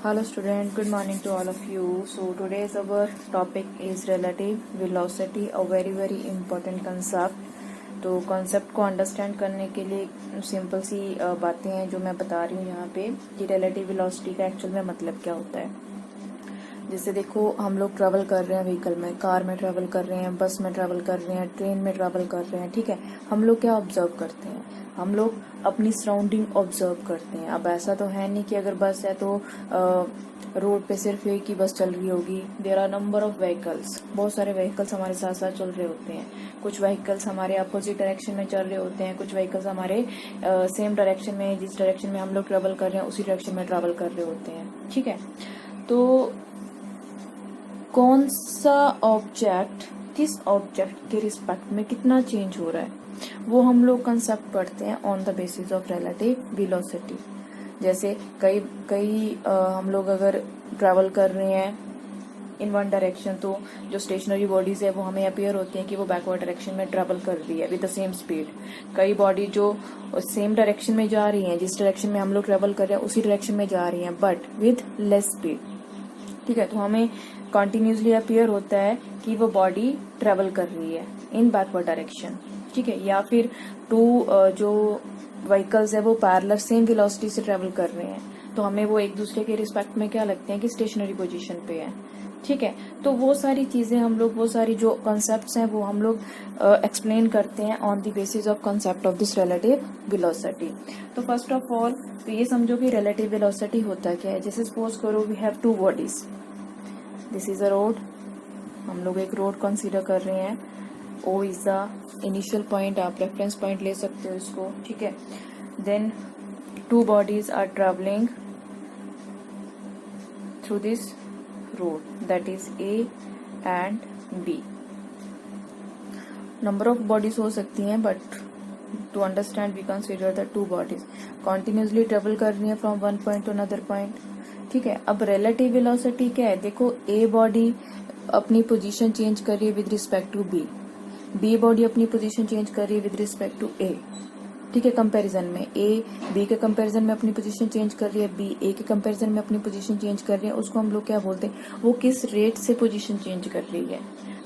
Hello student, good morning to all of you. So today's our topic is relative velocity, a very important concept. तो concept को understand करने के लिए simple सी बातें हैं जो मैं बता रही हूँ यहाँ पे कि रिलेटिव वेलोसिटी का एक्चुअल में मतलब क्या होता है। जैसे देखो, हम लोग ट्रैवल कर रहे हैं व्हीकल में, कार में ट्रैवल कर रहे हैं, बस में ट्रैवल कर रहे हैं, ट्रेन में ट्रैवल कर रहे हैं, ठीक है। हम लोग क्या ऑब्जर्व करते हैं? हम लोग अपनी सराउंडिंग ऑब्जर्व करते हैं। अब ऐसा तो है नहीं कि अगर बस है तो रोड पे सिर्फ एक ही बस चल रही होगी। There are number of vehicles, बहुत सारे व्हीकल्स हमारे साथ साथ चल रहे होते हैं। कुछ व्हीकल्स हमारे अपोजिट डायरेक्शन में चल रहे होते हैं, कुछ व्हीकल्स हमारे सेम डायरेक्शन में, जिस डायरेक्शन में हम लोग ट्रेवल कर रहे हैं उसी डायरेक्शन में ट्रेवल कर रहे होते हैं, ठीक है। तो कौन सा ऑब्जेक्ट किस ऑब्जेक्ट के रिस्पेक्ट में कितना चेंज हो रहा है, वो हम लोग कंसेप्ट पढ़ते हैं on the basis of relative velocity. जैसे कई हम लोग अगर ट्रैवल कर रहे हैं इन वन डायरेक्शन, तो जो स्टेशनरी बॉडीज है वो हमें अपीयर होती हैं कि वो बैकवर्ड डायरेक्शन में ट्रैवल कर रही है विद द सेम स्पीड। कई बॉडी जो सेम डायरेक्शन में जा रही हैं, जिस डायरेक्शन में हम लोग ट्रैवल कर रहे हैं उसी डायरेक्शन में जा रही हैं बट विद लेस स्पीड, ठीक है। तो हमें कंटिन्यूसली अपीयर होता है कि वो बॉडी ट्रेवल कर रही है इन बैकवर्ड डायरेक्शन, ठीक है। या फिर टू जो व्हीकल्स है वो पैरेलल सेम वेलोसिटी से ट्रेवल कर रहे हैं, तो हमें वो एक दूसरे के रिस्पेक्ट में क्या लगते हैं कि स्टेशनरी पोजीशन पे है, ठीक है। तो वो सारी चीजें हम लोग, वो सारी जो कॉन्सेप्ट्स हैं वो हम लोग एक्सप्लेन करते हैं on the basis of concept of this relative velocity. तो फर्स्ट ऑफ ऑल तो ये समझो कि रिलेटिव वेलोसिटी होता क्या है। जैसे सपोज करो we have two bodies, this is a road, हम लोग एक रोड कंसीडर कर रहे हैं। O is the initial point, आप रेफरेंस पॉइंट ले सकते हो इसको, ठीक है। Then two bodies are travelling through this road, that is A and B. Number of bodies हो सकती हैं but to understand we consider the two bodies continuously travel कर रही हैं from one point to another point, ठीक है। अब relative velocity क्या है? देखो, A बॉडी अपनी पोजीशन चेंज कर रही है with respect to B, B body अपनी पोजीशन चेंज कर रही है विद रिस्पेक्ट टू A, ठीक है। कंपैरिजन में A B के कंपैरिजन में अपनी पोजीशन चेंज कर रही है, B A के कंपैरिजन में अपनी पोजीशन चेंज कर रही है। उसको हम लोग क्या बोलते हैं? वो किस रेट से पोजीशन चेंज कर रही है,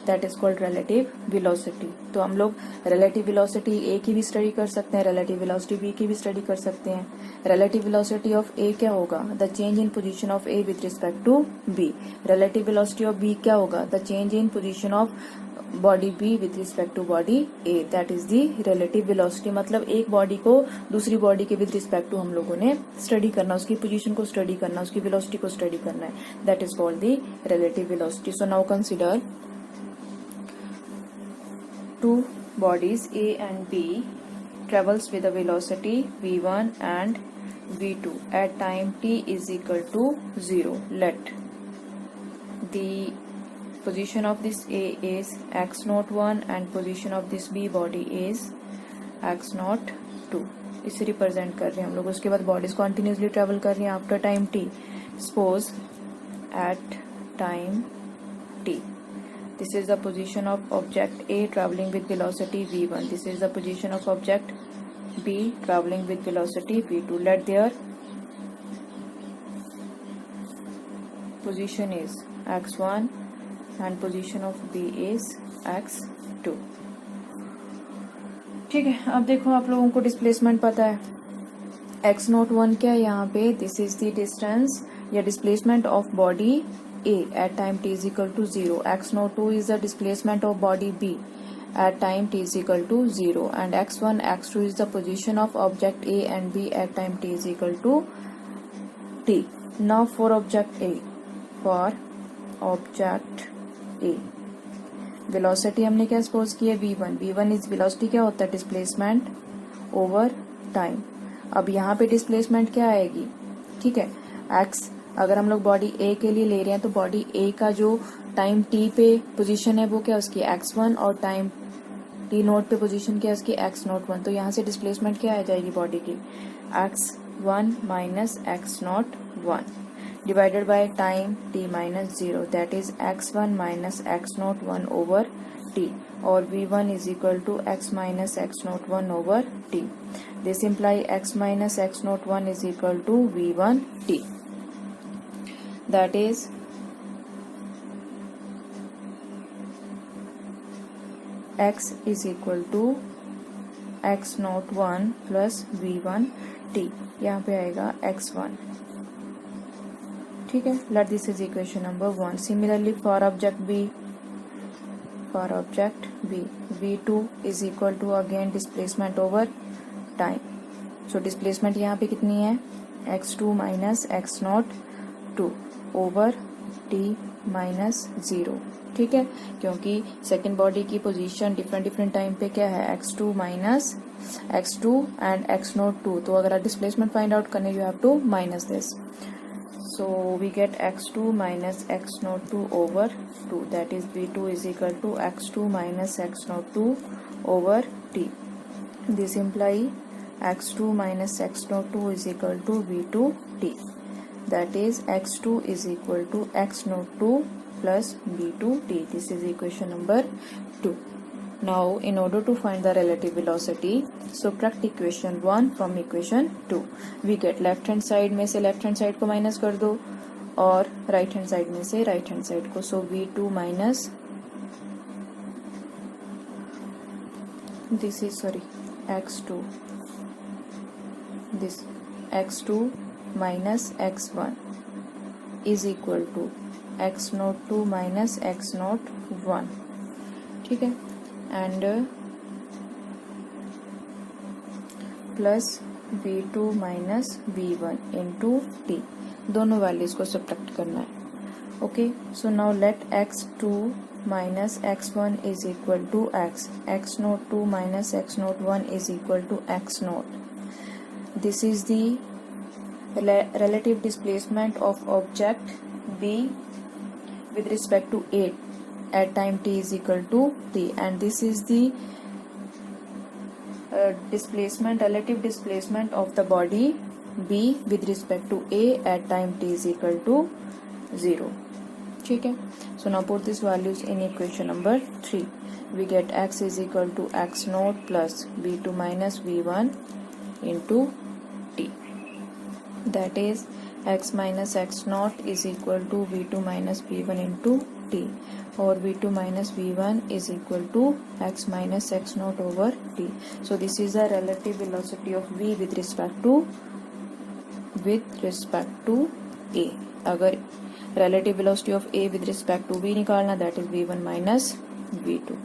that is called relative velocity. तो हम लोग रिलेटिव वेलोसिटी A की भी स्टडी कर सकते हैं, रिलेटिव वेलोसिटी B की भी स्टडी कर सकते हैं। रिलेटिव वेलोसिटी ऑफ A क्या होगा? The change in position of A with respect to B। Relative velocity of B क्या होगा? The change in position of body B with respect to body A, that is the relative velocity. मतलब एक body को दूसरी body के with respect to हम लोगों ने स्टडी करना, उसकी पोजीशन को स्टडी करना, उसकी वेलोसिटी को स्टडी करना है, that is called the relative velocity. So now consider two bodies A and B travels with a velocity v1 and v2 at time t is equal to 0. Let the position of this A is x01 and position of this B body is x02। इसे represent कर रहे हैं हम लोग। उसके बाद bodies continuously travel कर रही हैं after time t। Suppose at time t, this is the position of object A traveling with velocity v1, this is the position of object B traveling with velocity v2. Let their position is x1 and position of B is x2, ठीक है। अब देखो, आप लोगों को displacement पता है, x01 क्या है यहाँ पे? दिस इज द डिस्टेंस या displacement of body A at time t is equal to 0. x02 is the displacement of body B at time t is equal to 0, and x1 x2 is the position of object A and B at time t is equal to t. Now for object A, velocity हमने क्या suppose किया? v1। v1 is velocity क्या होता है? Displacement over time. अब यहाँ पे displacement क्या आएगी, ठीक है। x, अगर हम लोग बॉडी A के लिए ले रहे हैं तो बॉडी A का जो टाइम t पे पोजीशन है वो क्या उसकी x1, और टाइम t नोट पे पोजीशन क्या है उसकी x01। तो यहाँ से डिस्प्लेसमेंट क्या आ जाएगी बॉडी की? x1 minus x01 divided by time t minus 0, that is x1 minus x01 over t, और v1 is equal to x minus x01 over t। This imply x minus x01 is equal to v1 t। That is x is equal to x01 plus v1t, यहाँ पे आएगा x1. ठीक है, let this is equation number 1. Similarly for object b, v2 is equal to again displacement over time. So displacement यहाँ पे कितनी है, x2 minus x02 over t minus 0. ठीक है, क्योंकि सेकेंड बॉडी की पोजीशन डिफरेंट टाइम पे क्या है, x2 minus x2 and x02. तो अगर आप डिस्प्लेसमेंट फाइंड आउट करने, you have to minus this. So we get x2 minus x02 over 2, that is v2 is equal to x2 minus x02 over t. This imply x2 minus x02 is equal to v2t, that is x2 is equal to x02 plus v2t. This is equation number 2. Now in order to find the relative velocity, subtract equation 1 from equation 2. We get left hand side में से left hand side को minus कर दो और right hand side में से right hand side को. So v2 minus this is x2, this x2 minus x1 is equal to x02 minus x01. ठीक है, and plus v2 minus v1 into t, दोनों वैल्यूज को सब्ट्रैक्ट करना है. Okay, so now let x2 minus x1 is equal to x02 minus x01 is equal to x0. This is the relative displacement of object b with respect to a at time t is equal to t, and this is the relative displacement of the body b with respect to a at time t is equal to 0. ठीक है, so now put these values in equation number 3. We get x is equal to x0 plus v2 minus v1 into t, that is x minus x0 is equal to v2 minus v1 into t, और v2 minus v1 is equal to x minus x0 over t. So this is the relative velocity of v with respect to a. अगर relative velocity of a with respect to v निकालना, that is v1 minus v2.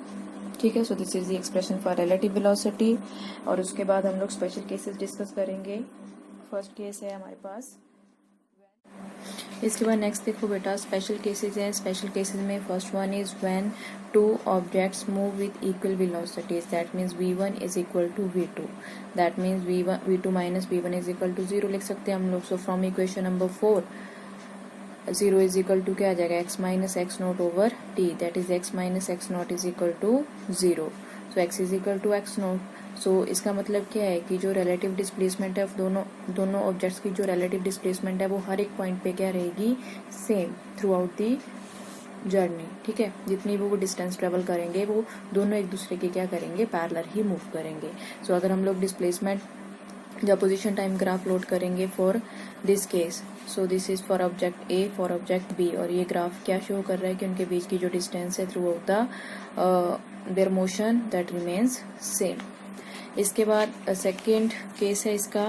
ठीक है, so this is the expression for relative velocity. और उसके बाद हम लोग special cases discuss करेंगे. फर्स्ट केस है हमारे पास. इसके बाद नेक्स्ट देखो बेटा, स्पेशल केसेस हैं. स्पेशल केसेस में first one is when two objects move with equal velocities, that means v1 is equal to v2, that means v2 minus v1 is equal to 0 लिख सकते हैं हम लोग. So from equation number 4 0 is equal to क्या आ जाएगा, x minus x0 over t, that is x minus x0 is equal to 0. So x is equal to x0. So इसका मतलब क्या है कि जो रिलेटिव डिस्प्लेसमेंट है दोनों ऑब्जेक्ट्स की जो रिलेटिव डिस्प्लेसमेंट है वो हर एक पॉइंट पे क्या रहेगी, same through out the journey. ठीक है, जितनी भी वो डिस्टेंस ट्रेवल करेंगे वो दोनों एक दूसरे के क्या करेंगे, पैरेलल ही मूव करेंगे. सो अगर हम लोग डिस्प्लेसमेंट या पोजीशन टाइम ग्राफ लोड करेंगे for this case, so this is for object A, for object B, और ये ग्राफ क्या शो कर रहा है कि उनके बीच की जो डिस्टेंस है through out the there motion that remains same. इसके बाद सेकेंड केस है इसका,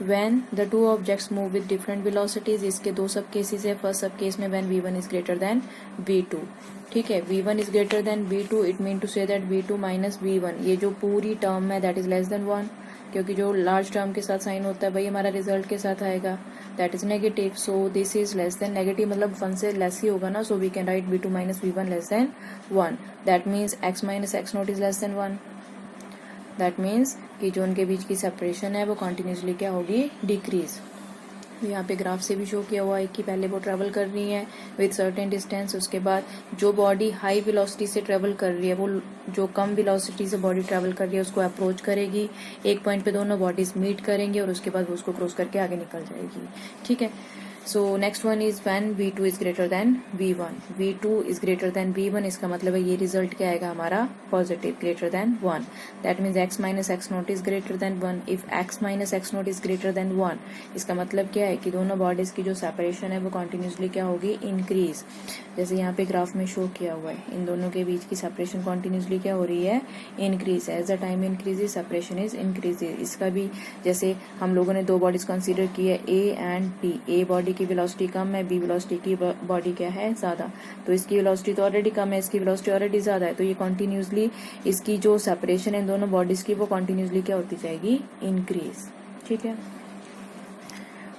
when the two objects move with different velocities. इसके दो सब केसेस है. फर्स्ट सब केस में when v1 is greater than v2. ठीक है, v1 is greater than v2, it mean to say that v2 minus v1, ये जो पूरी टर्म है that is less than 1, क्योंकि जो लार्ज टर्म के साथ साइन होता है भाई हमारा रिजल्ट के साथ आएगा, that is negative. So this is less than negative, मतलब 1 से लेस ही होगा ना. So we can write v2 minus v1 less than 1, that means x minus x0 is less than 1. That means कि जो उनके बीच की सेपरेशन है वो कंटिन्यूसली क्या होगी, डिक्रीज. यहाँ पे ग्राफ से भी शो किया हुआ है कि पहले वो ट्रेवल कर रही है विद सर्टेन डिस्टेंस, उसके बाद जो बॉडी हाई वेलोसिटी से ट्रेवल कर रही है वो जो कम वेलोसिटी से बॉडी ट्रेवल कर रही है उसको अप्रोच करेगी. एक पॉइंट पे दोनों बॉडीज मीट करेंगे और उसके बाद वो उसको क्रॉस करके आगे निकल जाएगी. ठीक है, so next one is when v2 is greater than v1. v2 is greater than v1, इसका मतलब है ये रिजल्ट क्या आएगा हमारा positive, greater than 1. That means x minus x not is greater than 1. If x minus x not is greater than 1, इसका मतलब क्या है कि दोनों बॉडीज की जो सेपरेशन है वो कॉन्टिन्यूसली क्या होगी, इंक्रीज. जैसे यहाँ पे ग्राफ में शो किया हुआ है, इन दोनों के बीच की सेपरेशन कॉन्टिन्यूसली क्या हो रही है, increase. As the time increases separation is increases. इसका भी जैसे हम लोगों ने दो बॉडीज कंसीडर की है A and B. A body की वेलोसिटी कम है, बी वेलोसिटी की बॉडी क्या है, ज्यादा. तो इसकी वेलोसिटी तो ऑलरेडी कम है, इसकी वेलोसिटी ऑलरेडी ज्यादा है, तो ये कॉन्टिन्यूसली इसकी जो सेपरेशन है इन दोनों बॉडीज की वो कॉन्टिन्यूसली क्या होती जाएगी, इंक्रीज. ठीक है.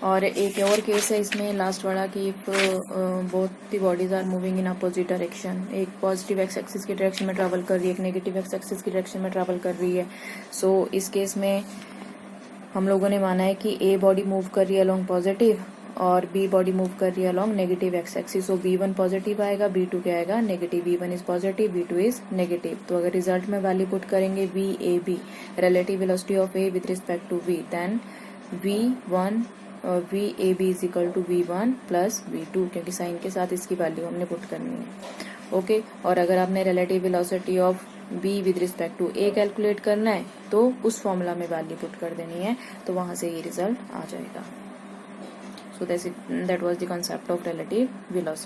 और एक और केस है इसमें लास्ट वाला कि both the bodies are moving in opposite direction. एक पॉजिटिव एक्स एक्सिस की डायरेक्शन में ट्रैवल कर रही है, एक नेगेटिव एक्स एक्सिस की डायरेक्शन में ट्रैवल कर रही है. सो इस केस में हम लोगों ने माना है कि ए बॉडी मूव कर रही है अलोंग पॉजिटिव और बी बॉडी मूव कर रही है along negative x axis. So b1 positive आएगा, b2 क्या आएगा, negative. b1 is positive, b2 is negative. तो अगर रिजल्ट में वैल्यू पुट करेंगे v relative velocity of A with respect to v, then v is equal to v1 plus v2, क्योंकि sign के साथ इसकी वैल्यू हमने पुट करनी है. ओके. और अगर आपने relative velocity of b with respect to a calculate करना है तो उस फॉर्मूला में वैल्यू पुट कर देनी है, तो वहां से ये रिजल्ट आ जाएगा. So that was the concept of relative velocity.